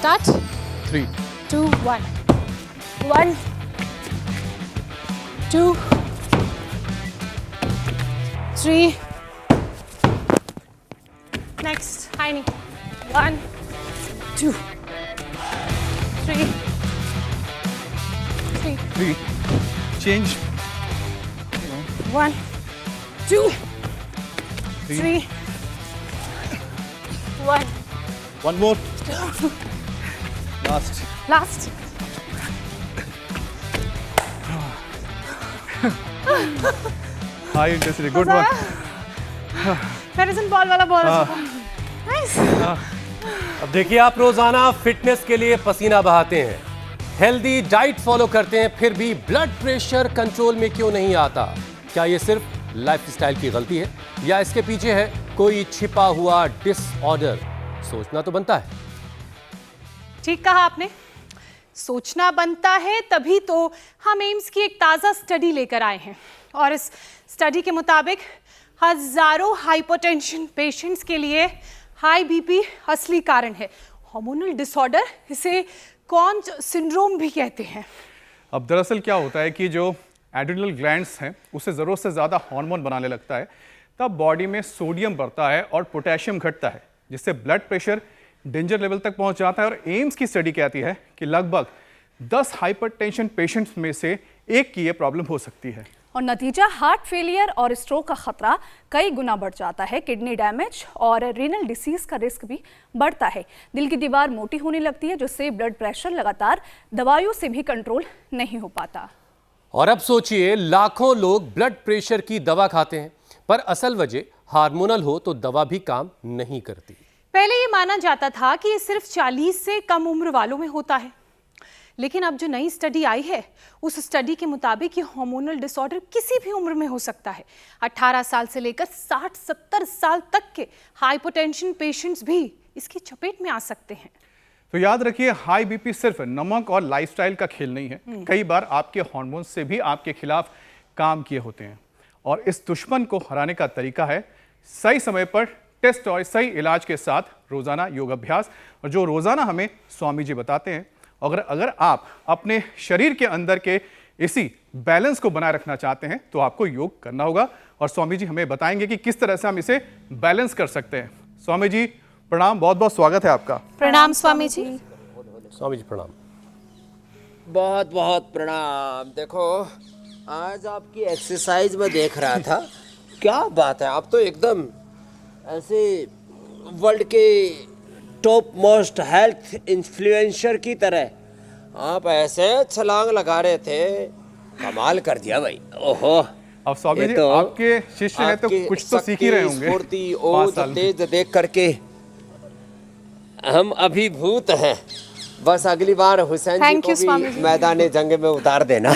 Start. 3, 2, 1. 1, 2, 3. Next, high knee. 1, 2, 3. 3. Change. 1, 2, 3. 1. One more. Last. Last. High intensity. Good one. मैरिसन ball वाला ball. Nice. अब देखिए, आप रोजाना फिटनेस के लिए पसीना बहाते हैं, हेल्दी डाइट फॉलो करते हैं, फिर भी ब्लड प्रेशर कंट्रोल में क्यों नहीं आता? क्या ये सिर्फ लाइफस्टाइल की गलती है या इसके पीछे है कोई छिपा हुआ डिसऑर्डर? सोचना तो बनता है। ठीक कहा आपने, सोचना बनता है, तभी तो हम एम्स की एक ताज़ा स्टडी लेकर आए हैं और इस स्टडी के मुताबिक हजारों हाइपरटेंशन पेशेंट्स के लिए हाई बीपी असली कारण है। हार्मोनल डिसऑर्डर, इसे कॉन्च सिंड्रोम भी कहते हैं। अब दरअसल क्या होता है कि जो एड्रिनल ग्लैंड्स हैं उसे ज़रूरत से ज़्यादा हार्मोन बनाने लगता है, तब बॉडी में सोडियम बढ़ता है और पोटेशियम घटता है, जिससे ब्लड प्रेशर डेंजर लेवल तक पहुंच जाता है। और एम्स की स्टडी कहती है कि लगभग 10 हाइपरटेंशन पेशेंट्स में से एक की ये प्रॉब्लम हो सकती है और नतीजा हार्ट फेलियर और स्ट्रोक का खतरा कई गुना बढ़ जाता है। किडनी डैमेज और रीनल डिसीज का रिस्क भी बढ़ता है। दिल की दीवार मोटी होने लगती है, जिससे ब्लड प्रेशर लगातार दवाइयों से भी कंट्रोल नहीं हो पाता। और अब सोचिए, लाखों लोग ब्लड प्रेशर की दवा खाते हैं, पर असल वजह हार्मोनल हो तो दवा भी काम नहीं करती। पहले ये माना जाता था कि ये सिर्फ 40 से कम उम्र वालों में होता है, लेकिन अब जो नई स्टडी आई है उस स्टडी के मुताबिक ये हार्मोनल डिसऑर्डर किसी भी उम्र में हो सकता है। 18 साल से लेकर 60-70 साल तक के हाइपरटेंशन पेशेंट्स भी इसकी चपेट में आ सकते हैं। तो याद रखिए, हाई बीपी सिर्फ नमक और लाइफस्टाइल का खेल नहीं है। कई बार आपके हार्मोन से भी आपके खिलाफ काम किए होते हैं और इस दुश्मन को हराने का तरीका है सही समय पर टेस्ट और सही इलाज के साथ रोजाना योग अभ्यास, और जो रोजाना हमें स्वामी जी बताते हैं। अगर आप अपने शरीर के अंदर के इसी बैलेंस को बनाए रखना चाहते हैं तो आपको योग करना होगा, और स्वामी जी हमें बताएंगे कि किस तरह से हम इसे बैलेंस कर सकते हैं। स्वामी जी प्रणाम, बहुत बहुत स्वागत है आपका। प्रणाम स्वामी जी। स्वामी जी प्रणाम। बहुत बहुत प्रणाम। देखो, आज आपकी एक्सरसाइज में देख रहा था, क्या बात है, आप तो एकदम ऐसे वर्ल्ड के टॉप मोस्ट हेल्थ इन्फ्लुएंसर की तरह आप ऐसे छलांग लगा रहे थे, कमाल कर दिया भाई। ओहो, अब स्वामी जी तो आपके शिष्य हैं तो कुछ तो सीख ही रहे होंगे। स्फूर्ति और तेज देख करके हम अभिभूत हैं। बस अगली बार हुसैन जी को भी मैदान जंग में उतार देना।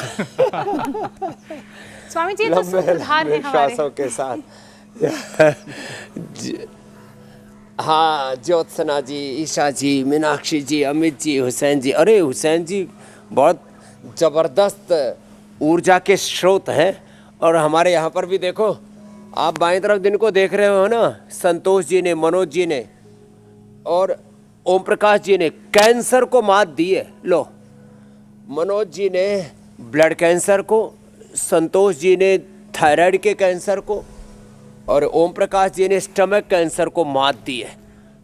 स्वामी जी तो सूत्रधार हैं हमारे के साथ। हाँ, ज्योत्सना जी, ईशा जी, मीनाक्षी जी, अमित जी, हुसैन जी। अरे हुसैन जी बहुत जबरदस्त ऊर्जा के स्रोत हैं। और हमारे यहाँ पर भी देखो, आप बाएं तरफ जिनको देख रहे हो ना, संतोष जी ने, मनोज जी ने और ओम प्रकाश जी ने कैंसर को मात दी है। लो, मनोज जी ने ब्लड कैंसर को, संतोष जी ने थायराइड के कैंसर को और ओम प्रकाश जी ने स्टमक कैंसर को मात दी है।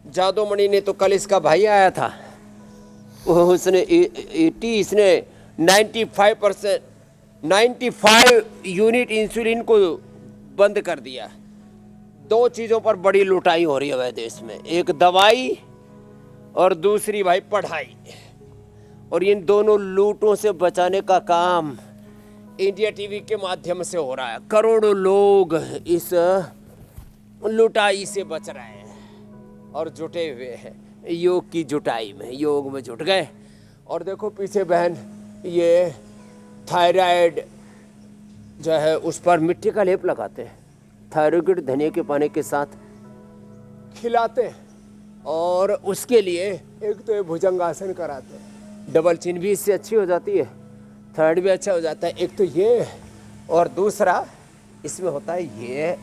जादूमणि ने तो कल इसका भाई आया था, उसने 80, इसने 95 यूनिट इंसुलिन को बंद कर दिया। 2 चीज़ों पर बड़ी लुटाई हो रही है वह देश में, एक दवाई और दूसरी भाई पढ़ाई। और इन दोनों लूटों से बचाने का काम इंडिया टीवी के माध्यम से हो रहा है। करोड़ों लोग इस लुटाई से बच रहे हैं और जुटे हुए हैं योग की जुटाई में, योग में जुट गए। और देखो पीछे बहन, ये थायराइड जो है उस पर मिट्टी का लेप लगाते हैं, थायराइड धनिया के पानी के साथ खिलाते हैं और उसके लिए एक तो ये भुजंगासन कराते हैं, डबल चिन भी इससे अच्छी हो जाती है, थर्ड भी अच्छा हो जाता है। एक तो ये, और दूसरा इसमें होता है ये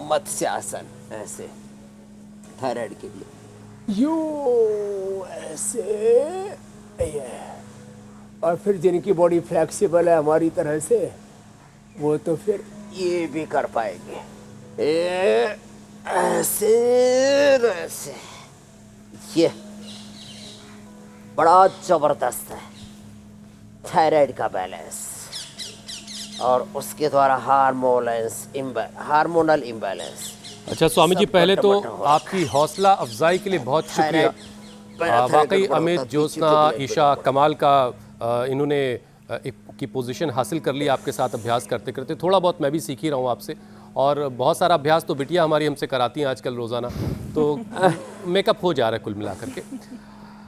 मत्स्यासन, ऐसे थायराइड के लिए। यूं ऐसे, ये, और फिर जिनकी बॉडी फ्लेक्सिबल है हमारी तरह से, वो तो फिर ये भी कर पाएंगे, ये ऐसे ऐसे। ये बड़ा जबरदस्त है थायराइड का बैलेंस, और उसके द्वारा हार्मोनल इम्बैलेंस। अच्छा स्वामी जी, सब पहले तो बटन हो रखा आपकी हौसला अफजाई के लिए बहुत शुक्रिया। वाकई अमित, ज्योत्सना, ईशा कमाल का इन्होंने की पोजीशन हासिल कर ली आपके साथ अभ्यास करते करते। थोड़ा बहुत मैं भी सीख ही रहा हूँ आपसे, और बहुत सारा अभ्यास तो बिटिया हमारी हमसे कराती हैं आजकल रोज़ाना, तो मेकअप हो जा रहा है कुल मिलाकर के।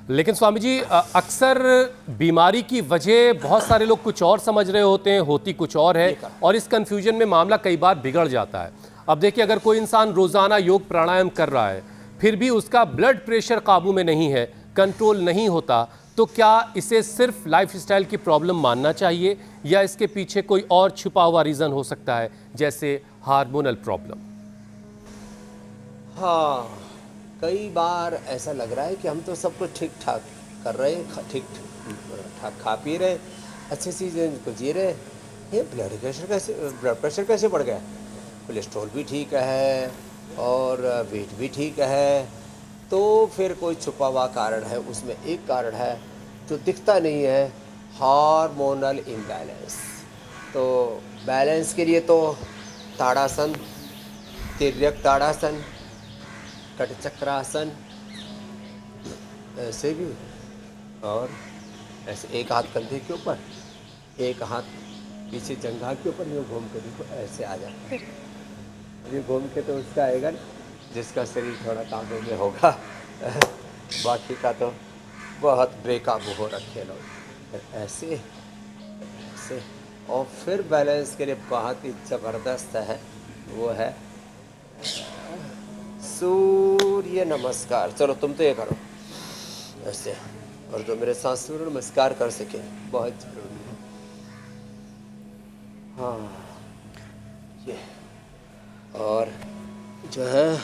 लेकिन स्वामी जी, अक्सर बीमारी की वजह बहुत सारे लोग कुछ और समझ रहे होते हैं, होती कुछ और है, और इस कन्फ्यूजन में मामला कई बार बिगड़ जाता है। अब देखिए, अगर कोई इंसान रोज़ाना योग प्राणायाम कर रहा है, फिर भी उसका ब्लड प्रेशर काबू में नहीं है, कंट्रोल नहीं होता, तो क्या इसे सिर्फ लाइफस्टाइल की प्रॉब्लम मानना चाहिए, या इसके पीछे कोई और छुपा हुआ रीज़न हो सकता है, जैसे हार्मोनल प्रॉब्लम? हाँ, कई बार ऐसा लग रहा है कि हम तो सब कुछ ठीक ठाक कर रहे हैं, ठीक ठाक खा पी रहे, अच्छी चीज़ें को जी रहे, ये ब्लड प्रेशर कैसे बढ़ गया? कोलेस्ट्रॉल भी ठीक है और वेट भी ठीक है, तो फिर कोई छुपा हुआ कारण है। उसमें एक कारण है जो दिखता नहीं है, हार्मोनल इम्बैलेंस। तो बैलेंस के लिए तो ताड़ासन, तिर्यक ताड़ासन, कटचक्रासन, ऐसे भी, और ऐसे एक हाथ कंधे के ऊपर, एक हाथ पीछे जंघा के ऊपर, यूँ घूम के देखो, ऐसे आ जाए। ये घूम के तो उसका आएगा ना जिसका शरीर थोड़ा काबू में होगा, बाकी का तो बहुत बेकाबू हो रखे लोग। ऐसे ऐसे, और फिर बैलेंस के लिए बहुत ही ज़बरदस्त है, वो है सूर्य नमस्कार। चलो तुम तो ये करो ऐसे, और जो मेरे साथ सूर्य नमस्कार कर सके, बहुत जरूरी है। हाँ, ये, और जो है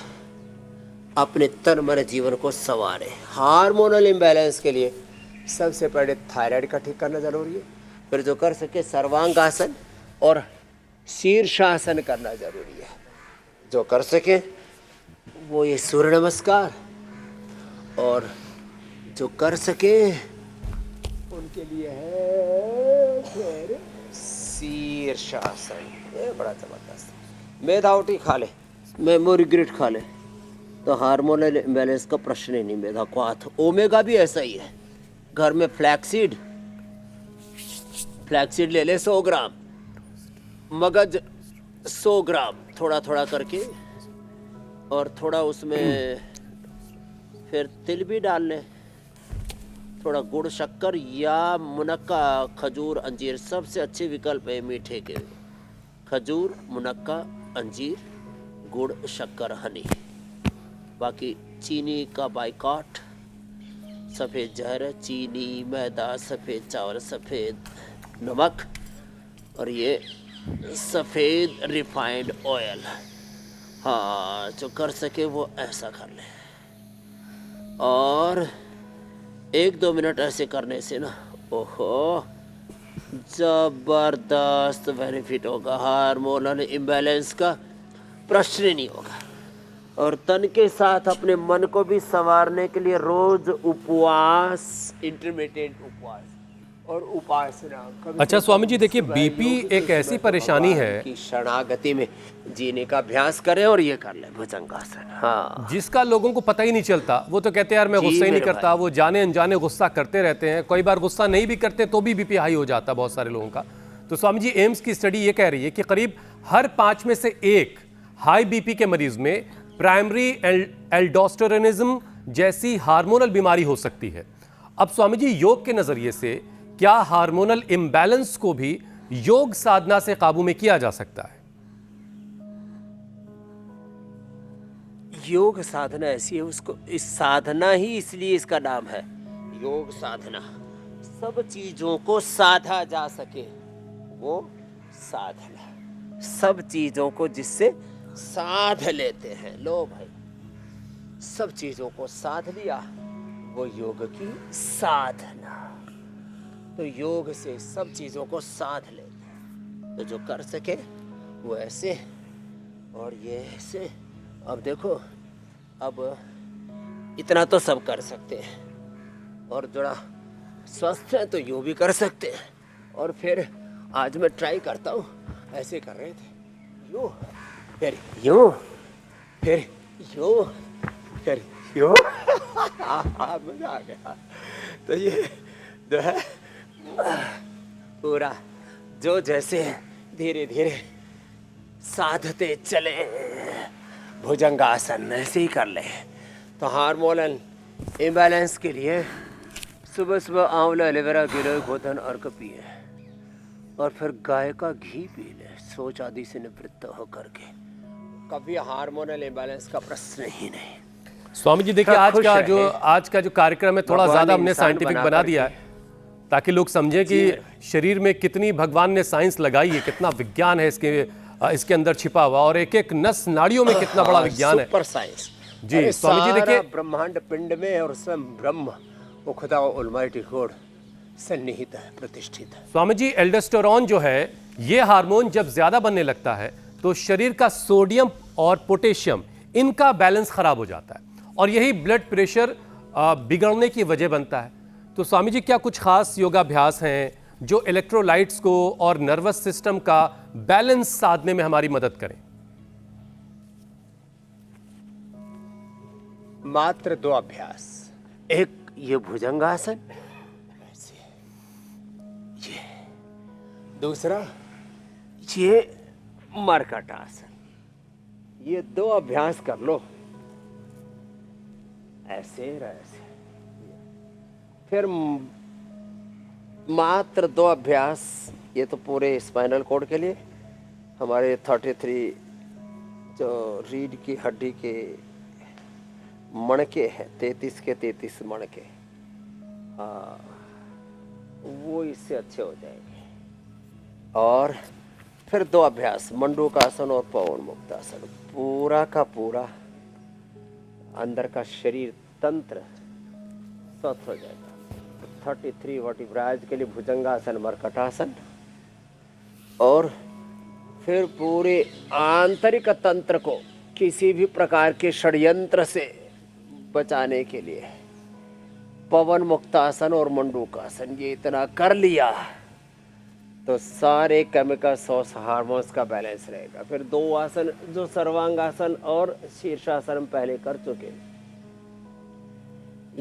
अपने तन मन जीवन को संवारे। हार्मोनल इम्बैलेंस के लिए सबसे पहले थायराइड का ठीक करना जरूरी है, फिर जो कर सके सर्वांगासन और शीर्षासन करना जरूरी है। जो कर सके वो ये सूर्य नमस्कार, और जो कर सके उनके लिए है फिर शीर्षासन। ये बड़ा जबरदस्त। मेधावटी खा ले, मेमोरी ग्रिड खा ले, तो हार्मोनल इम्बैलेंस का प्रश्न ही नहीं। मेधा क्वाथ, ओमेगा भी ऐसा ही है। घर में फ्लैक्सीड ले ले 100 ग्राम, मगज 100 ग्राम, थोड़ा थोड़ा करके, और थोड़ा उसमें फिर तिल भी डाल ले, थोड़ा गुड़ शक्कर या मुनक्का, खजूर, अंजीर सबसे अच्छे विकल्प है मीठे के। खजूर, मुनक्का, अंजीर, गुड़, शक्कर, हनी। बाकी चीनी का बाइकॉट, सफ़ेद जहर, चीनी, मैदा, सफ़ेद चावल, सफ़ेद नमक, और ये सफ़ेद रिफाइंड ऑयल। हाँ, जो कर सके वो ऐसा कर ले, और 1-2 मिनट ऐसे करने से ना, ओहो, जबरदस्त बेनिफिट होगा। हार्मोनल इम्बैलेंस का प्रश्न ही नहीं होगा। और तन के साथ अपने मन को भी संवारने के लिए रोज उपवास, इंटरमिटेंट उपवास और उपासना। अच्छा स्वामी जी, देखिए बीपी एक ऐसी परेशानी है कि शरणागति में जीने का अभ्यास करें, और ये कर ले भुजंगासन। हाँ, जिसका लोगों को पता ही नहीं चलता। वो तो कहते हैं यार मैं जी गुस्सा ही नहीं मेरे करता, वो जाने अनजाने गुस्सा करते रहते हैं। कई बार गुस्सा नहीं भी करते तो भी बीपी हाई हो जाता है बहुत सारे लोगों का। तो स्वामी जी, एम्स की स्टडी ये कह रही है कि करीब हर 5 में से 1 हाई बीपी के मरीज में प्राइमरी एल्डोस्टेरोनिज्म जैसी हार्मोनल बीमारी हो सकती है। अब स्वामी जी, योग के नजरिए से क्या हार्मोनल इम्बैलेंस को भी योग साधना से काबू में किया जा सकता है? योग साधना ऐसी है, उसको इस साधना ही इसलिए इसका नाम है योग साधना। सब चीजों को साधा जा सके, वो साधना। सब चीजों को जिससे साध लेते हैं। लो भाई, सब चीजों को साध लिया, वो योग की साधना। तो योग से सब चीजों को साध ले, तो जो कर सके वो ऐसे और ये ऐसे। अब देखो, अब इतना तो सब कर सकते हैं, और थोड़ा स्वस्थ है तो यूं भी कर सकते हैं। और फिर आज मैं ट्राई करता हूँ, ऐसे कर रहे थे, यूं फिर यूं फिर यूं फिर यूं। मजा आ गया। तो ये जो है पूरा जो जैसे धीरे धीरे साधते चले, भुजंगासन ऐसे ही कर ले। तो हार्मोनल इम्बैलेंस के लिए सुबह सुबह आंवला, एलोवेरा, गिलोय, गोधन अर्क पिए, और फिर गाय का घी पी ले, सोच आदि से निवृत्त होकर के। कभी हार्मोनल इम्बैलेंस का प्रश्न ही नहीं। स्वामी जी देखिए, आज का जो कार्यक्रम है थोड़ा ज्यादा हमने साइंटिफिक बना दिया है, ताकि लोग समझें कि शरीर में कितनी भगवान ने साइंस लगाई है, कितना विज्ञान है इसके अंदर छिपा हुआ, और एक एक नस नाड़ियों में कितना बड़ा विज्ञान है। सुपर साइंस जी स्वामी जी देखिए, ब्रह्मांड पिंड में और स्वयं ब्रह्म वो खुदा ऑलमाइटी गॉड सन्निहित है, प्रतिष्ठित है। स्वामी जी एल्डोस्टेरोन जो है, ये हार्मोन जब ज्यादा बनने लगता है तो शरीर का सोडियम और पोटेशियम इनका बैलेंस खराब हो जाता है, और यही ब्लड प्रेशर बिगड़ने की वजह बनता है। तो स्वामी जी क्या कुछ खास योगाभ्यास हैं जो इलेक्ट्रोलाइट्स को और नर्वस सिस्टम का बैलेंस साधने में हमारी मदद करें? मात्र 2 अभ्यास, एक ये भुजंगासन ऐसे, ये दूसरा ये मर्कटासन। ये 2 अभ्यास कर लो, ऐसे ऐसे। फिर मात्र 2 अभ्यास, ये तो पूरे स्पाइनल कॉर्ड के लिए, हमारे 33 जो रीढ़ की हड्डी के मणके हैं, 33 के 33 मणके, वो इससे अच्छे हो जाएंगे। और फिर 2 अभ्यास, मंडूकासन और पवन मुक्तासन। पूरा का पूरा अंदर का शरीर तंत्र स्वस्थ हो जाएगा। 33 वर्टिब्राज के लिए भुजंगासन, मर्कटासन, और फिर पूरे आंतरिक तंत्र को किसी भी प्रकार के षड्यंत्र से बचाने के लिए पवन मुक्तासन और मंडूकासन। ये इतना कर लिया तो सारे केमिकल्स और हार्मोन्स का बैलेंस रहेगा। फिर 2 आसन जो सर्वांगासन और शीर्षासन पहले कर चुके,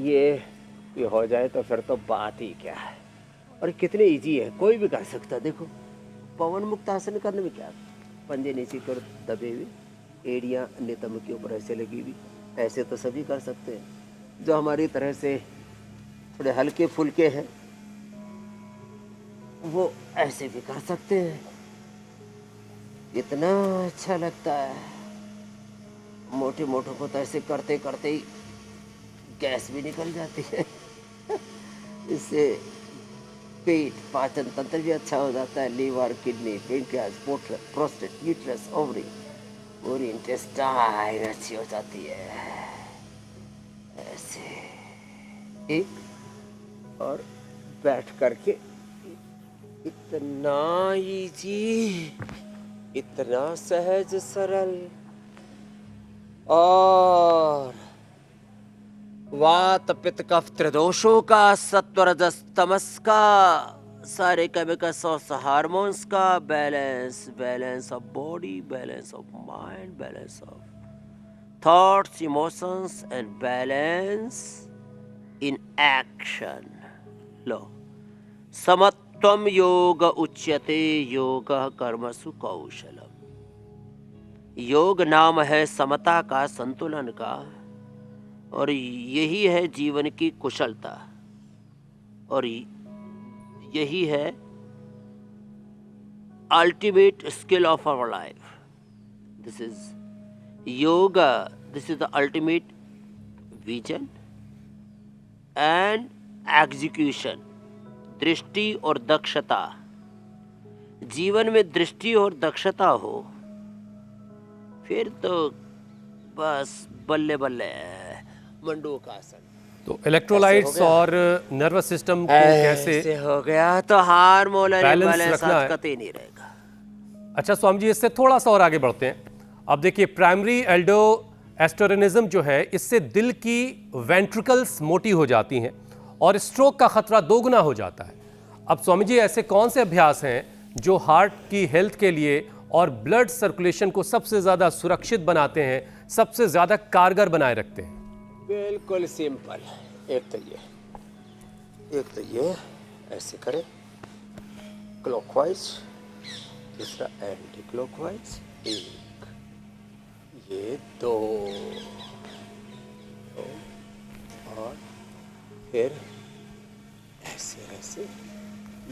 ये हो जाए तो फिर तो बात ही क्या है। और कितने इजी है, कोई भी कर सकता है। देखो पवन मुक्तासन करने में क्या, पंजे नीचे कर दबे हुए, एड़ियाँ नितंब के ऊपर ऐसे लगी हुई, ऐसे तो सभी कर सकते हैं। जो हमारी तरह से थोड़े हल्के फुल्के हैं वो ऐसे भी कर सकते हैं। इतना अच्छा लगता है। मोटे मोटों को तो ऐसे करते करते ही गैस भी निकल जाती है। इससे पेट, पाचन तंत्र भी अच्छा हो जाता है। Liver, kidney, pancreas, prostate, uterus, ovary, पूरी इंटेस्टाइन अच्छी हो जाती है। ऐसे एक और बैठ करके, इतना इजी, इतना सहज सरल। और वात पित्त कफ त्रिदोषों का, सत्व रजस तमस का, सारे केमिकल्स और हार्मोन्स का balance, balance of body, balance of mind, balance of thoughts, emotions and balance in action. लो, समत्वम योग उच्यते, योग कर्मसु कौशलम। योग नाम है समता का, संतुलन का, और यही है जीवन की कुशलता, और यही है ultimate skill of our life. This is yoga, this is the ultimate vision and execution. दृष्टि और दक्षता, जीवन में दृष्टि और दक्षता हो फिर तो बस बल्ले बल्ले है। मंडूक आसन। तो इलेक्ट्रोलाइट्स और नर्वस सिस्टम को कैसे ऐसे हो गया तो हार्मोनल बैलेंस इम्बैलेंस रखना है। कतई नहीं रहेगा। अच्छा स्वामी जी, इससे थोड़ा सा और आगे बढ़ते हैं। अब देखिए, प्राइमरी एल्डोस्टेरोनिज्म जो है, इससे दिल की वेंट्रिकल्स मोटी हो जाती हैं और स्ट्रोक का खतरा दोगुना हो जाता है। अब स्वामी जी, ऐसे कौन से अभ्यास हैं जो हार्ट की हेल्थ के लिए और ब्लड सर्कुलेशन को सबसे ज्यादा सुरक्षित बनाते हैं, सबसे ज्यादा कारगर बनाए रखते हैं? बिल्कुल सिंपल। एक तो ये ऐसे करें क्लॉकवाइज, दूसरा एंटी क्लॉकवाइज, एक, ये दो, और फिर ऐसे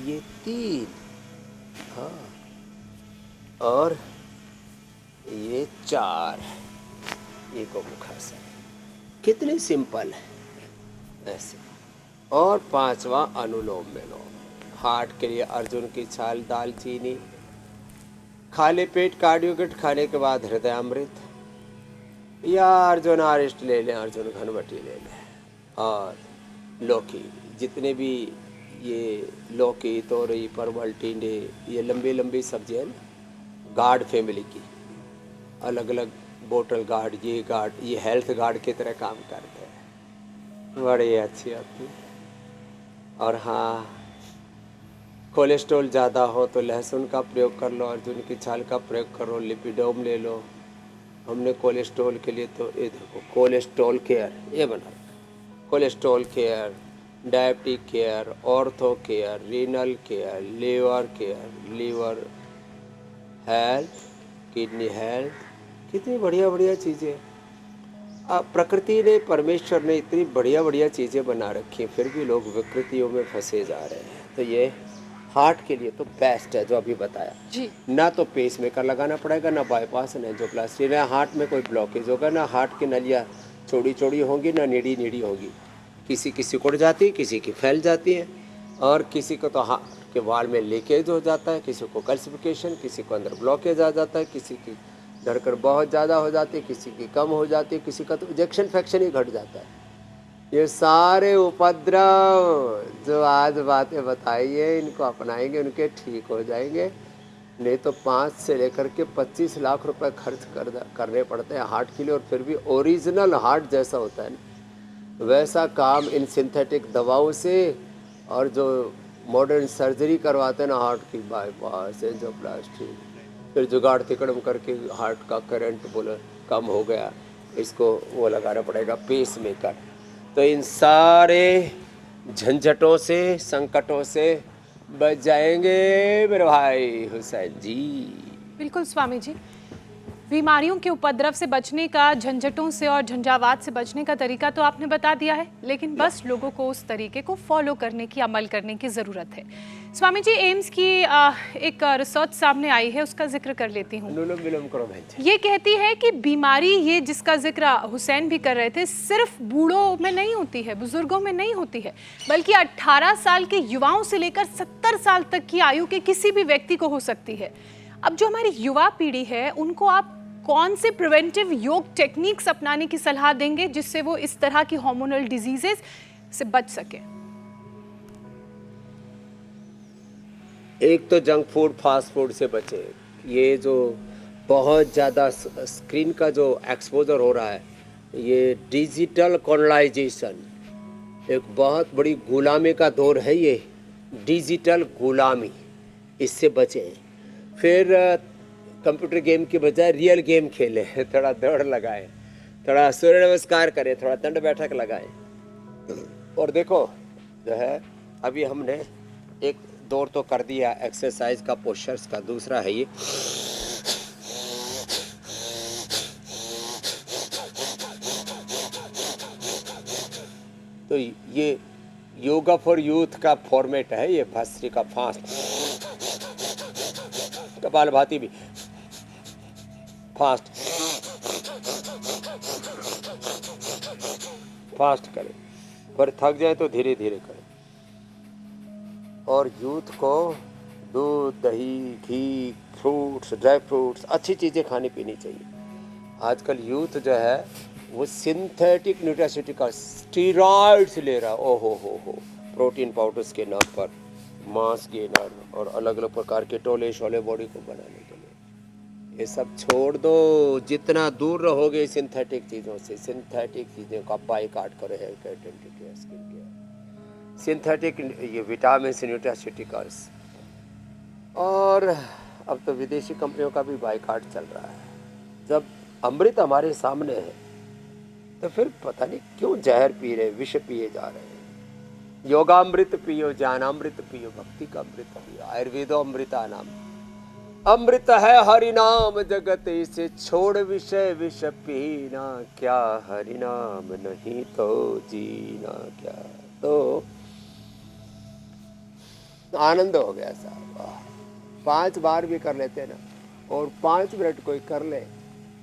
ये तीन, हाँ, और ये चार, ये गोमुखासन। कितनी सिंपल है ऐसे। और पांचवा अनुलोम विलोम। हार्ट के लिए अर्जुन की छाल, दालचीनी, खाली पेट कार्डियोकिट खाने के बाद हृदयामृत, या अर्जुन आरिष्ट ले लें, अर्जुन घनवटी ले लें, और लौकी, जितने भी ये लौकी, तोरई, परवल, टिंडे, ये लंबी लंबी सब्जियाँ हैं, गार्ड फैमिली की, अलग अलग बोटल गार्ड, ये हेल्थ गार्ड की तरह काम करते हैं, बड़ी अच्छी आती है। और हाँ, कोलेस्ट्रॉल ज़्यादा हो तो लहसुन का प्रयोग कर लो, अर्जुन की छाल का प्रयोग करो, लिपिडोम ले लो। हमने कोलेस्ट्रॉल के लिए तो ये देखो, कोलेस्ट्रॉल केयर ये बना रखा, cholesterol care, diabetic care, ortho care, renal care, liver health, kidney health, कितनी बढ़िया बढ़िया चीज़ें। प्रकृति ने, परमेश्वर ने इतनी बढ़िया बढ़िया चीज़ें बना रखी हैं, फिर भी लोग विकृतियों में फंसे जा रहे हैं। तो ये हार्ट के लिए तो बेस्ट है जो अभी बताया जी। ना तो पेस मेकर लगाना पड़ेगा, ना बाईपास, ना जो प्लास्टी, ना हार्ट में कोई ब्लॉकेज होगा, ना हार्ट की नलियाँ चौड़ी चौड़ी होंगी, ना नीडी नीडी होगी। किसी की सिकुड़ जाती है, किसी की फैल जाती है, और किसी को तो हार्ट के वाल में लीकेज हो जाता है, किसी को कैल्सिफिकेशन, किसी को अंदर ब्लॉकेज आ जाता है, किसी की धड़कन बहुत ज़्यादा हो जाती है, किसी की कम हो जाती है, किसी का तो इजेक्शन फ्रैक्शन ही घट जाता है। ये सारे उपद्रव जो आज बातें बताइए, इनको अपनाएंगे, उनके ठीक हो जाएंगे। नहीं तो 5 से लेकर के 25 लाख रुपए खर्च करने पड़ते हैं हार्ट के लिए, और फिर भी ओरिजिनल हार्ट जैसा होता है ना, वैसा काम इन सिंथेटिक दवाओं से, और जो मॉडर्न सर्जरी करवाते हैं ना हार्ट की, बाईपास, एंजियोप्लास्टी, फिर जुगाड़ तिकड़म करके हार्ट का करंट बोले कम हो गया, इसको वो लगाना पड़ेगा पेस मेकर। तो इन सारे झंझटों से, संकटों से बच जाएंगे मेरे भाई हुसैन जी। बिल्कुल स्वामी जी, बीमारियों के उपद्रव से बचने का, झंझटों से और झंझावात से बचने का तरीका तो आपने बता दिया है, लेकिन बस लोगों को उस तरीके को फॉलो करने की, अमल करने की ज़रूरत है। स्वामी जी, एम्स की एक रिसर्च सामने आई है, उसका जिक्र कर लेती हूँ। अनुलोम विलोम करो भाई। ये कहती है कि बीमारी, ये जिसका जिक्र हुसैन भी कर रहे थे, सिर्फ बूढ़ों में नहीं होती है, बुजुर्गों में नहीं होती है, बल्कि 18 साल के युवाओं से लेकर 70 साल तक की आयु के किसी भी व्यक्ति को हो सकती है। अब जो हमारी युवा पीढ़ी है, उनको आप कौन से प्रिवेंटिव योग टेक्निक्स अपनाने की सलाह देंगे जिससे वो इस तरह की हार्मोनल डिजीजेस से बच सके? एक तो जंक फूड, फास्ट फूड से बचे। ये जो बहुत ज़्यादा स्क्रीन का जो एक्सपोजर हो रहा है, ये डिजिटल कॉलोनाइजेशन, एक बहुत बड़ी गुलामी का दौर है ये, डिजिटल गुलामी, इससे बचें। फिर कंप्यूटर गेम के बजाय रियल गेम खेलें, थोड़ा दौड़ लगाएं, थोड़ा सूर्य नमस्कार करें, थोड़ा दंड बैठक लगाएं। और देखो जो है, अभी हमने एक दौर तो कर दिया एक्सरसाइज का, पोस्चर्स का, दूसरा है ये तो ये योगा फॉर यूथ का फॉर्मेट है, ये भस्त्री का फास्ट, कपालभाति भी फास्ट करें, पर थक जाए तो धीरे धीरे करें। और यूथ को दूध, दही, घी, फ्रूट्स, ड्राई फ्रूट्स, अच्छी चीज़ें खानी पीनी चाहिए। आजकल यूथ जो है वो सिंथेटिक न्यूट्रास्यूटिकल स्टीरॉइड्स ले रहा है। ओहो हो, प्रोटीन पाउडर्स के नाम पर मास गेनर और अलग अलग प्रकार के टोले शोले बॉडी को बनाने के लिए। ये सब छोड़ दो, जितना दूर रहोगे सिंथेटिक चीज़ों से, सिंथेटिक चीज़ों का बाइकाट करो। Hair care, dental care, skin care, synthetic ये विटामिन न्यूट्रास्यूटिकल्स। और अब तो विदेशी कंपनियों का भी बाइकाट चल रहा है। जब अमृत हमारे सामने है तो फिर पता नहीं क्यों जहर पी रहे, विष पिए जा रहे हैं। योगामृत पियो, ज्ञानामृत पियो, भक्ति का अमृत पियो, आयुर्वेदो अमृता नाम। अमृत है हरि नाम जगत, इसे छोड़ विषय विष पीना, क्या हरि नाम नहीं तो जीना क्या। तो आनंद हो गया साहब। 5 बार भी कर लेते ना, और 5 मिनट कोई कर ले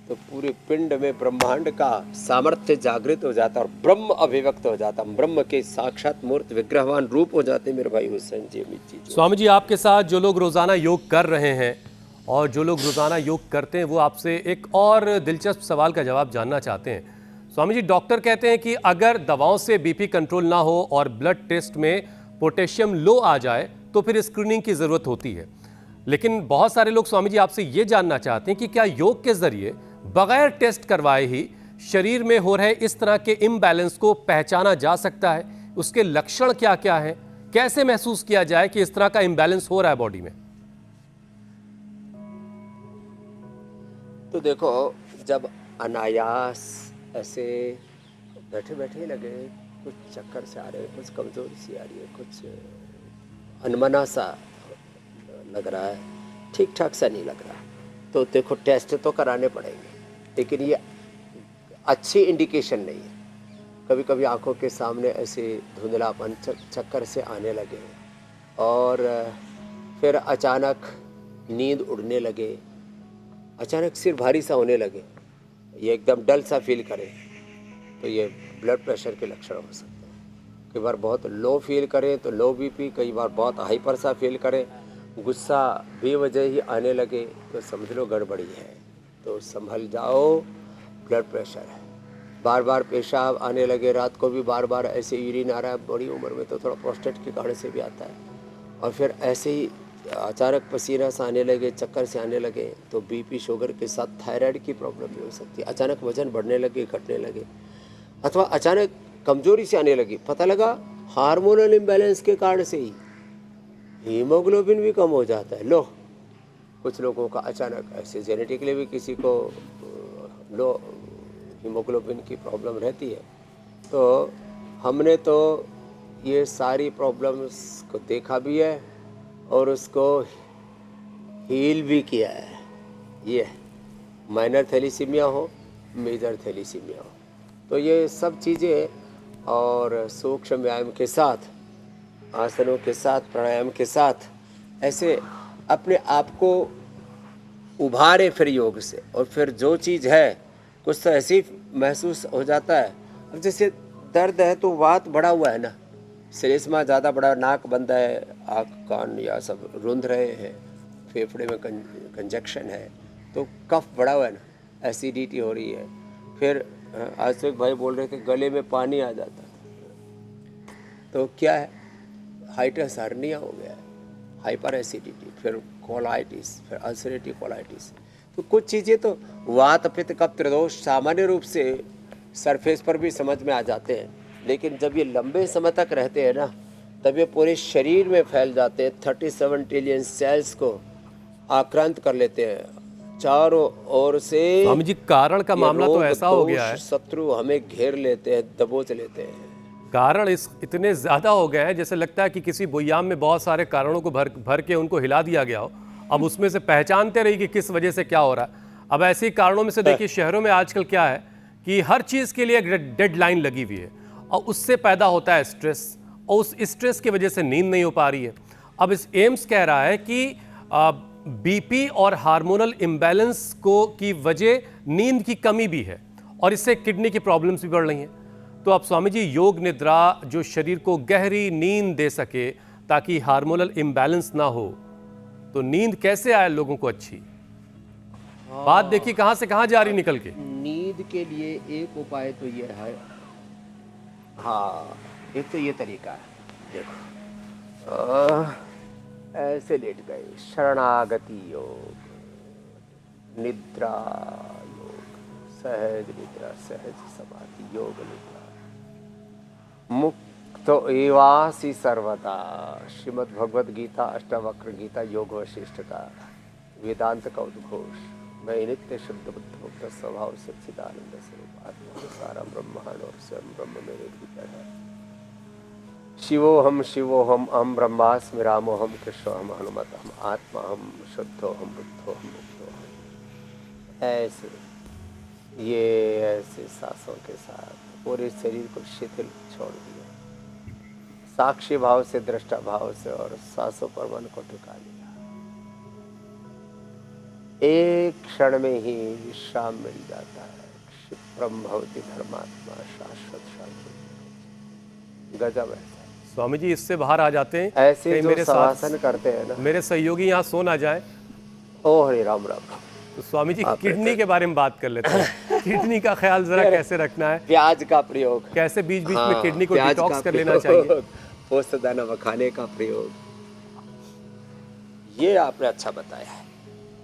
तो पूरे पिंड में ब्रह्मांड का सामर्थ्य जागृत हो जाता और ब्रह्म अभिव्यक्त हो जाता, ब्रह्म के साक्षात मूर्त विग्रहवान रूप हो जाते मेरे भाई हुसैन जी, अमित जी। स्वामी जी, आपके साथ जो लोग रोजाना योग कर रहे हैं और जो लोग रोजाना योग करते हैं वो आपसे एक और दिलचस्प सवाल का जवाब जानना चाहते हैं। स्वामी जी, डॉक्टर कहते हैं कि अगर दवाओं से बीपी कंट्रोल ना हो और ब्लड टेस्ट में पोटेशियम लो आ जाए तो फिर स्क्रीनिंग की जरूरत होती है। लेकिन बहुत सारे लोग स्वामी जी आपसे ये जानना चाहते हैं कि क्या योग के जरिए बगैर टेस्ट करवाए ही शरीर में हो रहे इस तरह के इम्बैलेंस को पहचाना जा सकता है? उसके लक्षण क्या क्या हैं? कैसे महसूस किया जाए कि इस तरह का इम्बैलेंस हो रहा है बॉडी में? तो देखो, जब अनायास ऐसे बैठे बैठे लगे, कुछ चक्कर से आ रहे हैं, कुछ कमजोरी सी आ रही है, कुछ अनमना सा लग रहा है, ठीक ठाक सा नहीं लग रहा, तो देखो टेस्ट तो कराने पड़ेंगे। लेकिन ये अच्छी इंडिकेशन नहीं है। कभी कभी आंखों के सामने ऐसे धुंधलापन चक्कर से आने लगे और फिर अचानक नींद उड़ने लगे, अचानक सिर भारी सा होने लगे, ये एकदम डल सा फील करें, तो ये ब्लड प्रेशर के लक्षण हो सकते हैं। कई बार बहुत लो फील करें तो लो बीपी, कई बार बहुत हाइपर सा फील करें, गुस्सा बेवजह ही आने लगे तो समझ लो गड़बड़ी है, तो संभल जाओ, ब्लड प्रेशर है। बार बार पेशाब आने लगे, रात को भी बार बार ऐसे यूरिन आ रहा है, बड़ी उम्र में तो थोड़ा प्रोस्टेट के कारण से भी आता है, और फिर ऐसे ही अचानक पसीना से आने लगे, चक्कर से आने लगे, तो बीपी शुगर के साथ थायराइड की प्रॉब्लम भी हो सकती है। अचानक वजन बढ़ने लगे, घटने लगे, अथवा अचानक कमजोरी से आने लगी, पता लगा हार्मोनल इम्बैलेंस के कारण से ही हीमोग्लोबिन भी कम हो जाता है। लो, कुछ लोगों का अचानक ऐसे जेनेटिकली भी किसी को लो हीमोग्लोबिन की प्रॉब्लम रहती है। तो हमने तो ये सारी प्रॉब्लम्स को देखा भी है और उसको हील भी किया है। ये माइनर थैलीसीमिया हो, मेजर थैलीसीमिया हो, तो ये सब चीज़ें और सूक्ष्म व्यायाम के साथ, आसनों के साथ, प्राणायाम के साथ ऐसे अपने आप को उभारे फिर योग से, और फिर जो चीज़ है कुछ तो ऐसी महसूस हो जाता है। अब जैसे दर्द है तो वात बढ़ा हुआ है ना, श्लेष्मा ज़्यादा बड़ा, नाक बंद है, आँख कान या सब रुंध रहे हैं, फेफड़े में कंजक्शन है, तो कफ बढ़ा हुआ है ना, एसिडिटी हो रही है। फिर आज तो एक भाई बोल रहे थे गले में पानी आ जाता है, तो क्या है, हाइटस हर्निया हो गया है, हाइपर एसिडिटी, फिर कोलाइटिस, फिर अल्सरेटिव कोलाइटिस। तो कुछ चीज़ें तो वात पित्त कफ त्रिदोष सामान्य रूप से सरफेस पर भी समझ में आ जाते हैं, लेकिन जब ये लंबे समय तक रहते हैं ना, तब ये पूरे शरीर में फैल जाते हैं, 37 ट्रिलियन सेल्स को आक्रांत कर लेते हैं, चारों ओर से। स्वामी जी, कारण का मामला तो ऐसा हो गया है, शत्रु हमें घेर लेते हैं, दबोच लेते हैं। कारण इतने ज्यादा हो गए हैं, जैसे लगता है कि किसी बुयाम में बहुत सारे कारणों को भर के उनको हिला दिया गया हो। अब उसमें से पहचानते रही कि किस वजह से क्या हो रहा है। अब ऐसे ही कारणों में से देखिए, शहरों में आजकल क्या है कि हर चीज के लिए एक डेडलाइन लगी हुई है, और उससे पैदा होता है स्ट्रेस, और उस स्ट्रेस की वजह से नींद नहीं हो पा रही है। अब इस एम्स कह रहा है कि बीपी और हार्मोनल इम्बैलेंस की वजह नींद की कमी भी है, और इससे किडनी की प्रॉब्लम्स भी बढ़ रही हैं। तो अब स्वामी जी, योग निद्रा जो शरीर को गहरी नींद दे सके ताकि हार्मोनल इम्बैलेंस ना हो, तो नींद कैसे आए लोगों को अच्छी? बात देखिए कहां से कहां जा रही निकल के। नींद के लिए एक उपाय तो ये है, हाँ एक तो ये तरीका है, देखो ऐसे लेट गए, शरणागति योग, निद्रा योग, सहज निद्रा, सहज समाधि योग निद्रा, मुक्तो एवासी सर्वदा, श्रीमद् भगवद गीता अष्टावक्र गीता योग वशिष्ठ का वेदांत का उद्घोष, मैं नित्य शुद्ध बुद्ध मुक्त स्वभाव सच्चिदानंद स्वरूप आत्मा सारा ब्रह्मांड और स्वयं ब्रह्म मेरे भीतर है। शिवोहम अहम ब्रह्मास्मि रामोहम कृष्णोहम हनुमतहम आत्माहम शुद्धोहम बुद्धोहम मुक्तोहम। ऐसे ये ऐसे सांसों के साथ पूरे शरीर को शिथिल छोड़ दिया, साक्षी भाव से दृष्टा भाव से और सांसों पर मन को टिका लिया। एक क्षण में ही विश्राम मिल जाता है। क्षिप्रम भवति धर्मात्मा शाश्वत शांति। गजब है स्वामी जी, इससे बाहर आ जाते हैं। ऐसे कहीं जो मेरे शासन करते हैं ना, मेरे सहयोगी यहाँ सो ना जाए। ओ हरे राम राम। तो स्वामी जी किडनी के बारे में बात कर लेते हैं। किडनी का ख्याल जरा कैसे रखना है, प्याज का प्रयोग, कैसे बीच बीच में किडनी को प्याज डिटॉक्स का कर लेना प्रयोग, चाहिए। पोस्तदाना मखाने का प्रयोग, ये आपने अच्छा बताया है।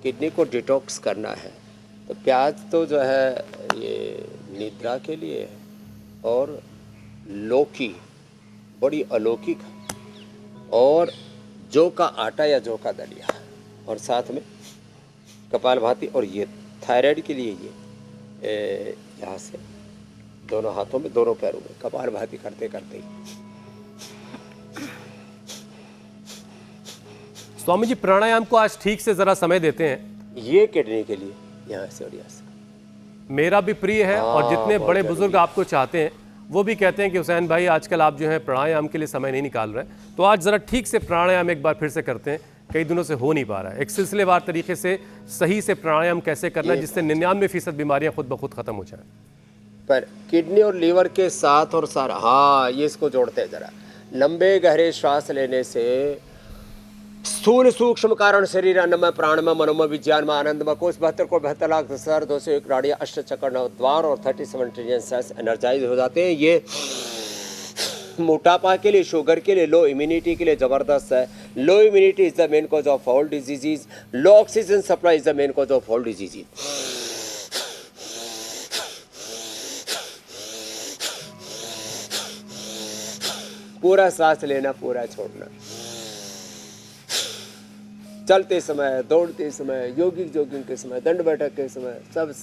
किडनी को डिटॉक्स करना है तो प्याज तो जो है ये निद्रा के लिए है, और लौकी बड़ी अलौकिक है, और जौ का आटा या जौ का दलिया, और साथ में कपालभाति, और ये थायराइड के लिए ये यहाँ से दोनों हाथों में दोनों पैरों में कपालभाति करते करते ही। स्वामी जी प्राणायाम को आज ठीक से जरा समय देते हैं। ये किडनी के लिए यहाँ से और यहाँ से मेरा भी प्रिय है, और जितने बहुत बड़े जरूरी बुजुर्ग आपको चाहते हैं वो भी कहते हैं कि हुसैन भाई आजकल आप जो है प्राणायाम के लिए समय नहीं निकाल रहे, तो आज जरा ठीक से प्राणायाम एक बार फिर से करते हैं। कई दिनों से हो नहीं पा रहा है। एक सिलसिलेवार तरीके से सही से प्राणायाम कैसे करना जिससे 99% बीमारियां खुद ब खुद खत्म हो जाए। पर किडनी और लीवर के साथ और सारा, हाँ ये इसको जोड़ते हैं जरा। लंबे गहरे श्वास लेने से स्थूल सूक्ष्म कारण शरीर अन्नमय प्राणमय मनोमय विज्ञान में आनंद में कोष 72 को 72 लाख 10,201 नाड़ियाँ, अष्ट चक्र, नव द्वार और 37 ट्रिलियन सेल्स एनर्जाइज हो जाते हैं। ये मोटापा के लिए, शुगर के लिए, लो इम्यूनिटी के लिए जबरदस्त है। लो immunity is the main cause of all diseases. Low oxygen supply is the main cause of all diseases. पूरा सांस लेना, पूरा छोड़ना, चलते समय, दौड़ते समय, जॉगिंग के समय, दंड बैठक के समय, सब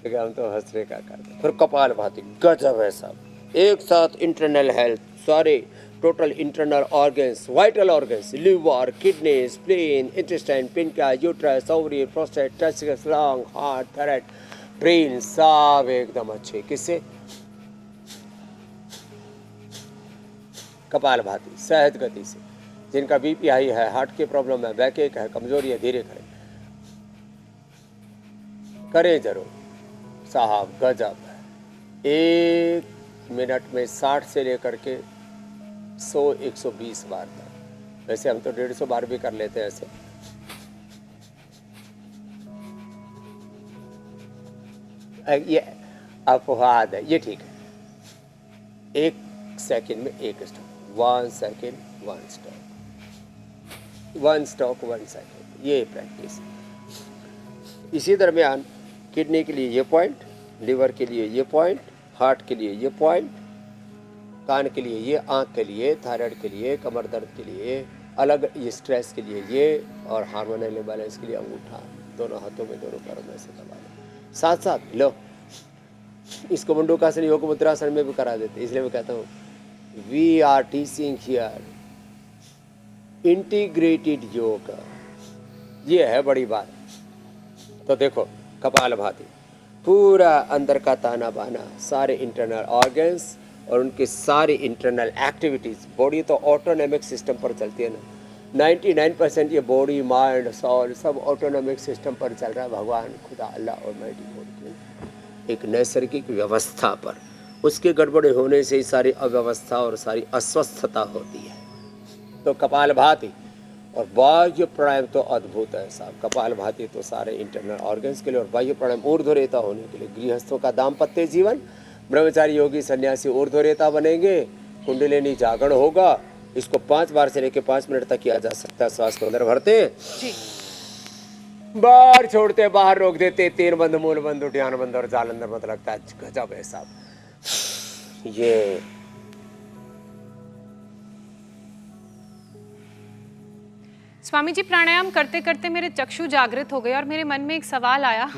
हम तो हंसने का करते। फिर कपालभाति गजब है सब, एक साथ इंटरनल हेल्थ, सारे total internal organs, vital organs, liver, kidney, spleen, intestine, pancreas, uterus, ovary, prostate, testicles, lung, heart, thyroid, brain, सब एकदम अच्छे। किससे? कपालभाति सहज गति से। जिनका बीपी हाई है, हार्ट की प्रॉब्लम है, बैक एक है, कमजोरी है, धीरे करें, करें जरूर साहब, गजब है। 1 मिनट में 60 से लेकर के 100-120 बार तक। वैसे हम तो 150 बार भी कर लेते हैं ऐसे। ये अपवाद है, ये ठीक है। 1 सेकंड में 1 stop, 1 second 1 stop, 1 stop 1 second, ये प्रैक्टिस। इसी दरमियान किडनी के लिए ये पॉइंट, लिवर के लिए ये पॉइंट, हार्ट के लिए ये पॉइंट, कान के लिए ये, आँख के लिए, थायराइड के लिए, कमर दर्द के लिए अलग, ये स्ट्रेस के लिए ये, और हार्मोनल इम्बैलेंस के लिए अंगूठा दोनों हाथों में, दोनों पैरों में से दबा लो। साथ साथ लो, इसको मंडूकासन योग मुद्रासन में भी करा देते। इसलिए मैं कहता हूँ we are teaching here integrated yoga, ये है बड़ी बात। तो देखो कपालभाति, पूरा अंदर का ताना बाना, सारे इंटरनल ऑर्गन्स और उनके सारी इंटरनल एक्टिविटीज़। बॉडी तो ऑटोनॉमिक सिस्टम पर चलती है ना, 99% ये बॉडी माइंड सोल सब ऑटोनॉमिक सिस्टम पर चल रहा है। भगवान खुदा अल्लाह और एक नैसर्गिक व्यवस्था पर, उसके गड़बड़े होने से ही सारी अव्यवस्था और सारी अस्वस्थता होती है। तो कपालभाति और बाह्य प्राणायाम तो अद्भुत है साहब। कपालभाति तो सारे इंटरनल ऑर्गन्स के लिए, और बाह्य प्राणायाम ऊर्ध्वरेता होने के लिए। गृहस्थों का दाम्पत्य जीवन, ब्रह्मचारी योगी सन्यासी ऊर्ध्वरेता बनेंगे, कुंडलिनी जागरण होगा। इसको 5 बार से लेकर 5 मिनट तक किया जा सकता है। श्वास को अंदर भरते हैं, बाहर छोड़ते, बाहर रोक देते, तीन बंद, मूल बंद, उद्यान बंद और जाल अंदर मत लगता है। गजब है साहब। ये स्वामी जी, प्राणायाम करते करते मेरे चक्षु जागृत हो गए और मेरे मन में एक सवाल आया।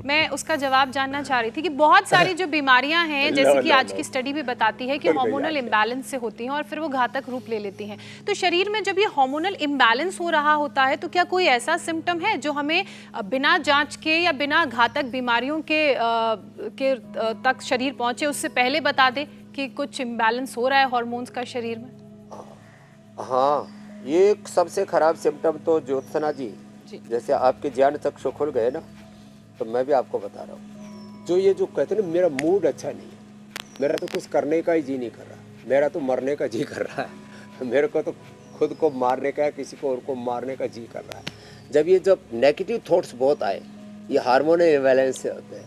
मैं उसका जवाब जानना चाह रही थी कि बहुत सारी जो बीमारियां हैं, जैसे कि आज की स्टडी भी बताती है कि हार्मोनल इम्बैलेंस से होती हैं और फिर वो घातक रूप ले लेती हैं। तो शरीर में जब ये हार्मोनल इम्बैलेंस हो रहा होता है तो क्या कोई ऐसा सिम्टम है जो हमें बिना जांच के या बिना घातक बीमारियों के तक शरीर पहुंचे उससे पहले बता दे कि कुछ इम्बैलेंस हो रहा है हार्मोन्स का शरीर में? हाँ, ये एक सबसे खराब सिम्टम तो ज्योत्सना जी, जैसे आपके ज्ञान चक्षु खुल गए ना, तो मैं भी आपको बता रहा हूँ। जो ये जो कहते हैं ना, मेरा मूड अच्छा नहीं है, मेरा तो कुछ करने का ही जी नहीं कर रहा, मेरा तो मरने का जी कर रहा है, मेरे को तो खुद को मारने का, किसी को और को मारने का जी कर रहा है। जब नेगेटिव थॉट्स बहुत आए, ये हार्मोनल इम्बैलेंस से होते हैं।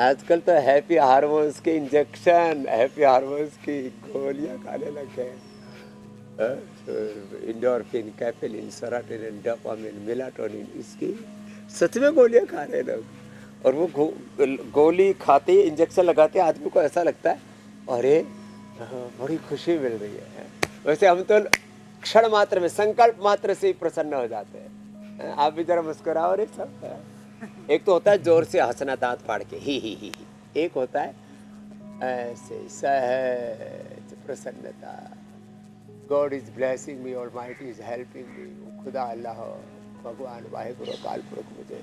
आजकल तो हैप्पी हार्मोन्स के इंजेक्शन, हैप्पी हार्मोन्स की गोलियाँ खाने लगे हैं। इंडोर्फिन, कैफेलिन, सेरोटोनिन, डोपामिन, मेलाटोनिन, इसकी सच में गोलियां खा रहे हैं लोग। और वो गोली खाते, इंजेक्शन लगाते, आदमी को ऐसा लगता है अरे बड़ी खुशी मिल रही है। वैसे हम तो क्षण मात्र में, संकल्प मात्र से ही प्रसन्न हो जाते हैं। आप भी जरा मुस्कुराओ रे सब। एक तो होता है जोर से हंसना, दांत फाड़ के ही। एक होता है ऐसे सहज प्रसन्नता। God is blessing me, Almighty is helping me। खुदा अल्लाह भगवान वाहिगुरु अकाल पुरख मुझे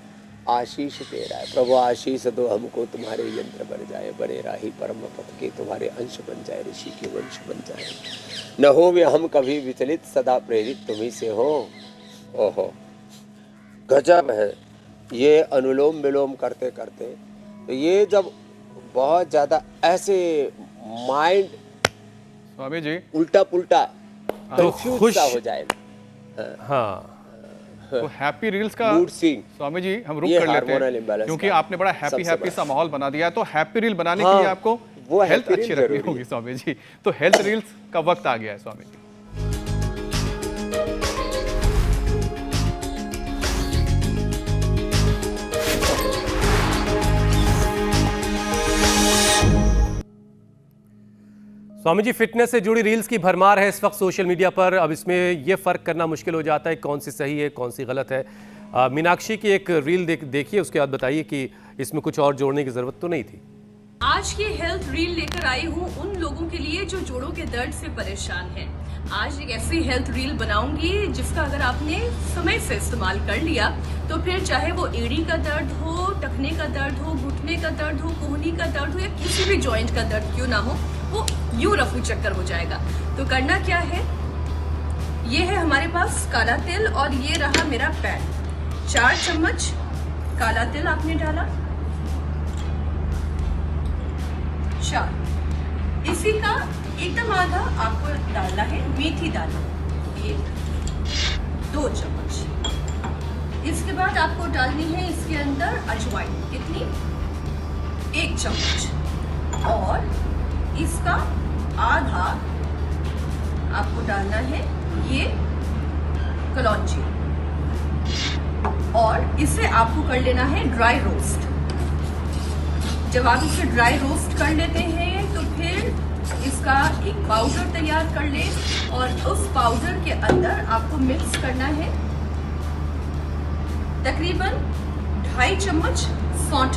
आशीष दे रहा है। प्रभु आशीष दो हमको, तुम्हारे यंत्र बन जाए, बने राही परम पथ के, तुम्हारे अंश बन जाए, ऋषि के वंश बन जाए। न हो वे हम कभी विचलित, सदा प्रेरित तुम्ही से हो। ओहो, गजब है। ये अनुलोम विलोम करते करते, तो ये जब बहुत ज़्यादा ऐसे माइंड स्वामी जी उल्टा पुल्टा तो खुश हो जाएगा। हाँ, तो हैप्पी रील्स का मूड स्विंग, स्वामी जी हम रुक ये कर लेते हार्मोनल हैं, इम्बैलेंस क्योंकि का आपने बड़ा हैप्पी सबसे सा माहौल बना दिया है। तो हैप्पी रील बनाने हाँ, के लिए आपको वो हेल्थ happy अच्छी reel रखनी जरूरी होगी है। स्वामी जी। तो हेल्थ रील्स का वक्त आ गया है स्वामी जी। स्वामी जी, फिटनेस से जुड़ी रील्स की भरमार है इस वक्त सोशल मीडिया पर। अब इसमें यह फ़र्क करना मुश्किल हो जाता है कौन सी सही है, कौन सी गलत है। मीनाक्षी की एक रील देखिए, उसके बाद बताइए कि इसमें कुछ और जोड़ने की ज़रूरत तो नहीं थी। आज की हेल्थ रील लेकर आई हूँ उन लोगों के लिए जो जोड़ों के दर्द से परेशान हैं। आज एक ऐसी हेल्थ रील बनाऊंगी जिसका अगर आपने समय से इस्तेमाल कर लिया तो फिर चाहे वो एड़ी का दर्द हो, टखने का दर्द हो, घुटने का दर्द हो, कोहनी का दर्द हो या किसी भी जॉइंट का दर्द क्यों ना हो, वो यूं रफू चक्कर हो जाएगा। तो करना क्या है, ये है हमारे पास काला तिल और ये रहा मेरा पैन। 4 चम्मच काला तिल आपने डाला, 4। इसी का एकदम आधा आपको डालना है मेथी दाना, ये 2 चम्मच। इसके बाद आपको डालनी है इसके अंदर अजवाइन, कितनी, 1 चम्मच। और इसका आधा आपको डालना है ये कलौंजी, और इसे आपको कर लेना है ड्राई रोस्ट। जब आप इसे ड्राई रोस्ट कर लेते हैं तो फिर इसका एक पाउडर तैयार कर ले, और उस पाउडर के अंदर आपको मिक्स करना है तकरीबन 2.5 चम्मच सौंठ।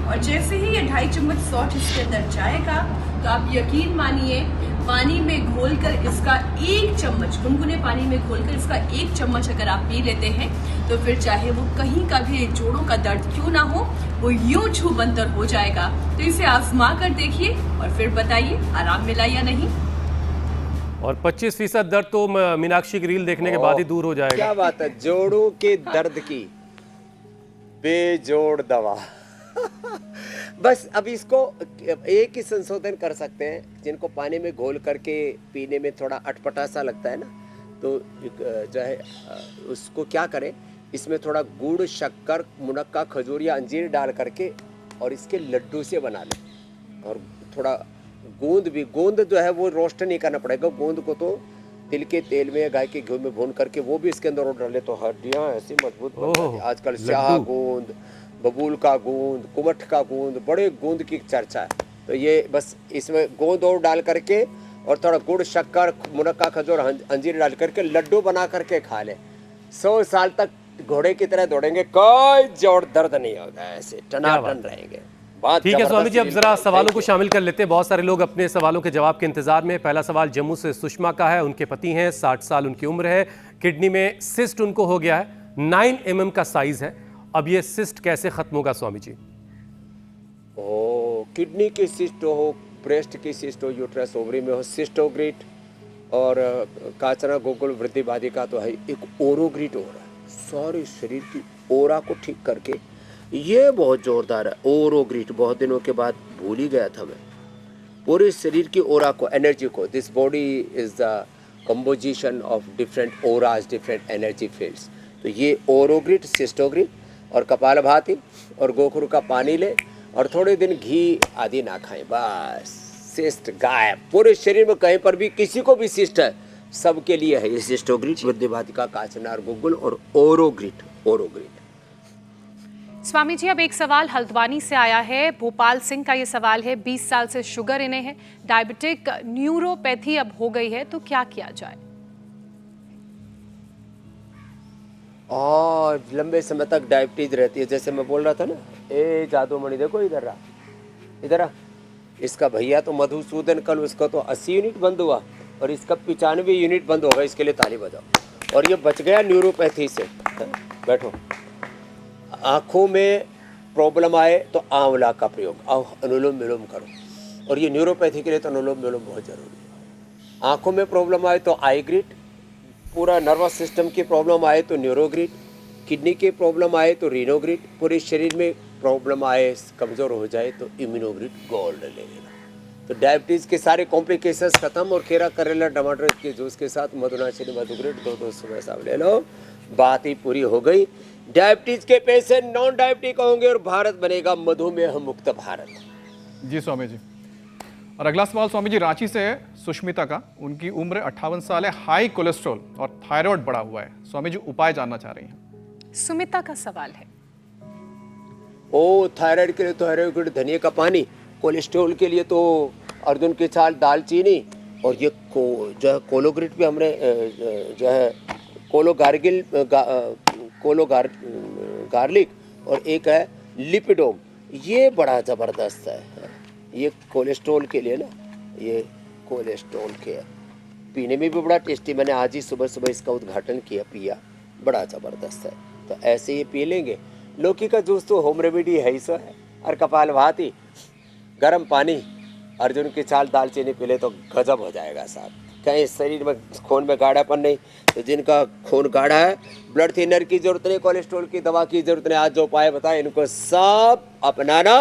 और जैसे ही ये 2.5 चम्मच सौंठ इसके अंदर जाएगा तो आप यकीन मानिए, पानी में घोलकर इसका 1 चम्मच, गुनगुने पानी में घोलकर इसका 1 चम्मच अगर आप पी लेते हैं तो फिर चाहे वो कहीं का भी जोड़ों का दर्द क्यों ना हो, वो यूं छूबंतर हो जाएगा। तो इसे आजमा कर देखिए और फिर बताइए आराम मिला या नहीं। और 25% दर्द तो मीनाक्षी की रील देखने के बाद ही दूर हो जाएगा। क्या बात है, जोड़ों के दर्द की बेजोड़ दवा। बस अब इसको एक ही संशोधन कर सकते हैं, जिनको पानी में घोल करके पीने में थोड़ा अटपटा सा लगता है ना, तो जो है उसको क्या करें, इसमें थोड़ा गुड़, शक्कर, मुनक्का, खजूर या अंजीर डाल करके और इसके लड्डू से बना लें। और थोड़ा गोंद जो है वो रोस्ट नहीं करना पड़ेगा, गोंद को तो तिल के तेल में, गाय के घी में भून करके वो भी इसके अंदर डाले तो हड्डियाँ ऐसी मजबूत बन जाती हैं। आजकल स्याह गोंद, बबूल का गोंद, कुमठ का गोंद, बड़े गोंद की चर्चा है। तो ये बस इसमें गोंद और डाल करके और थोड़ा गुड़, शक्कर, मुनक्का, खजूर, अंजीर डाल करके लड्डू बना करके खा लें। 100 साल तक घोड़े की तरह दौड़ेंगे, कोई जोड़ दर्द नहीं होगा, ऐसे टनाटन रहेंगे। ठीक है स्वामी जी, अब जरा सवालों को शामिल कर लेते हैं। बहुत सारे लोग अपने सवालों के जवाब के इंतजार में। पहला सवाल जम्मू से सुषमा का है। उनके पति हैं, 60 साल उनकी उम्र है, किडनी में सिस्ट उनको हो गया है, 9 mm का साइज है। अब ये सिस्ट कैसे खत्म होगा स्वामी जी? किडनी की सिस्ट हो, ब्रेस्ट की सिस्ट हो, यूट्रस ओवरी में हो, सिस्टोग्रिट और काचना गोकुल वृद्धि बाधिका तो है, एक ओरोग्रिट हो रहा है। सारे शरीर की ओरा को ठीक करके, ये बहुत जोरदार है ओरोग्रिट। बहुत दिनों के बाद भूल ही गया था मैं। पूरे शरीर की ओरा को, एनर्जी को, this body is the composition of different auras, different energy fields. तो ये ओरोग्रिट, सिस्टोग्रिट और कपालभाति और गोखरू का पानी ले और थोड़े दिन घी आदि ना खाएं, बस सिस्ट गायब। पूरे शरीर में कहीं पर भी किसी को भी सिस्ट है, सबके लिए है ये सिस्टोग्रिट, वृद्धिबाधिका, काचनार गोकुल और ओरोग्रिट। स्वामी जी, अब एक सवाल हल्द्वानी से आया है। भोपाल सिंह का ये सवाल है, 20 साल से शुगर इन्हें है, डायबिटिक न्यूरोपैथी अब हो गई है, तो क्या किया जाए? और लंबे समय तक डायबिटीज रहती है। जैसे मैं बोल रहा था ना, ए जादूमणि देखो इधर रहा, इधर आ। इसका भैया तो मधुसूदन, कल उसका तो 80 यूनिट बंद हुआ और इसका 95 यूनिट बंद होगा। इसके लिए ताली बजाओ। और ये बच गया न्यूरोपैथी से। बैठो। आँखों में प्रॉब्लम आए तो आंवला का प्रयोग, अनुलोम विलोम करो। और ये न्यूरोपैथी के लिए तो अनुलोम विलोम बहुत जरूरी है। आँखों में प्रॉब्लम आए तो आई ग्रिट, पूरा नर्वस सिस्टम की प्रॉब्लम आए तो न्यूरोग्रिट, किडनी की प्रॉब्लम आए तो रीनोग्रिट, पूरे शरीर में प्रॉब्लम आए, कमज़ोर हो जाए तो इम्यूनोग्रिट गोल्ड ले लेना। तो डायबिटीज़ के सारे कॉम्प्लिकेशंस खत्म। और खीरा, करेला, टमाटर के जूस के साथ मधुनाशिनी, मधुग्रिट 2 सुबह शाम ले लो, बात ही पूरी हो गई। डायबिटीज के पेशेंट नॉन डायबिटिक होंगे और भारत बनेगा मधुमेह मुक्त भारत। जी स्वामी जी। और अगला सवाल स्वामी जी रांची से है, सुष्मिता का। उनकी उम्र 58 साल है, हाई कोलेस्ट्रॉल और थायराइड बढ़ा हुआ है। स्वामी जी उपाय जानना चाह रही हैं। सुमिता का सवाल है, थायराइड के लिए तो थायराइड, धनिया का पानी, कोलेस्ट्रॉल के लिए तो अर्जुन की छाल, दालचीनी और ये जो है कोलोग्रिट भी हमने जो है गार्लिक और एक है लिपिडोम, ये बड़ा ज़बरदस्त है। ये कोलेस्ट्रॉल के लिए ना, ये कोलेस्ट्रॉल के पीने में भी बड़ा टेस्टी। मैंने आज ही सुबह सुबह इसका उद्घाटन किया, पिया, बड़ा ज़बरदस्त है। तो ऐसे ही पी लेंगे। लौकी का जूस तो होम रेमेडी है ही सो है। और कपालभाति, गर्म पानी, अर्जुन की छाल, दालचीनी पी ले तो गजब हो जाएगा साहब। कहीं शरीर में खून में गाढ़ापन नहीं, तो जिनका खून गाढ़ा है, ब्लड थिनर की जरूरत नहीं, कोलेस्ट्रॉल की दवा की जरूरत नहीं, आज जो उपाय बताए इनको सब अपनाना।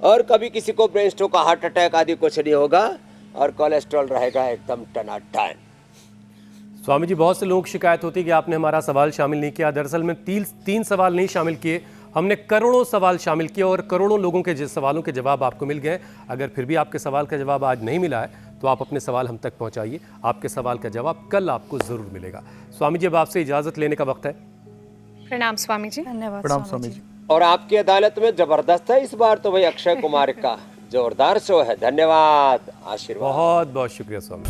और कभी किसी को ब्रेन स्ट्रोक, हार्ट अटैक आदि कुछ नहीं होगा और कोलेस्ट्रॉल रहेगा एकदम टनाटन। स्वामी जी, बहुत से लोगों की शिकायत होती है कि आपने हमारा सवाल शामिल नहीं किया। दरअसल में 3 सवाल नहीं शामिल किए, हमने करोड़ों सवाल शामिल किए और करोड़ों लोगों के जिस सवालों के जवाब आपको मिल गए। अगर फिर भी आपके सवाल का जवाब आज नहीं मिला है तो आप अपने सवाल हम तक पहुंचाइए। आपके सवाल का जवाब कल आपको जरूर मिलेगा। स्वामी जी, अब आपसे इजाजत लेने का वक्त है। प्रणाम स्वामी जी। धन्यवाद प्रणाम स्वामी जी। और आपकी अदालत में जबरदस्त है इस बार तो भाई, अक्षय कुमार का जोरदार शो है। धन्यवाद, आशीर्वाद। बहुत बहुत शुक्रिया स्वामी।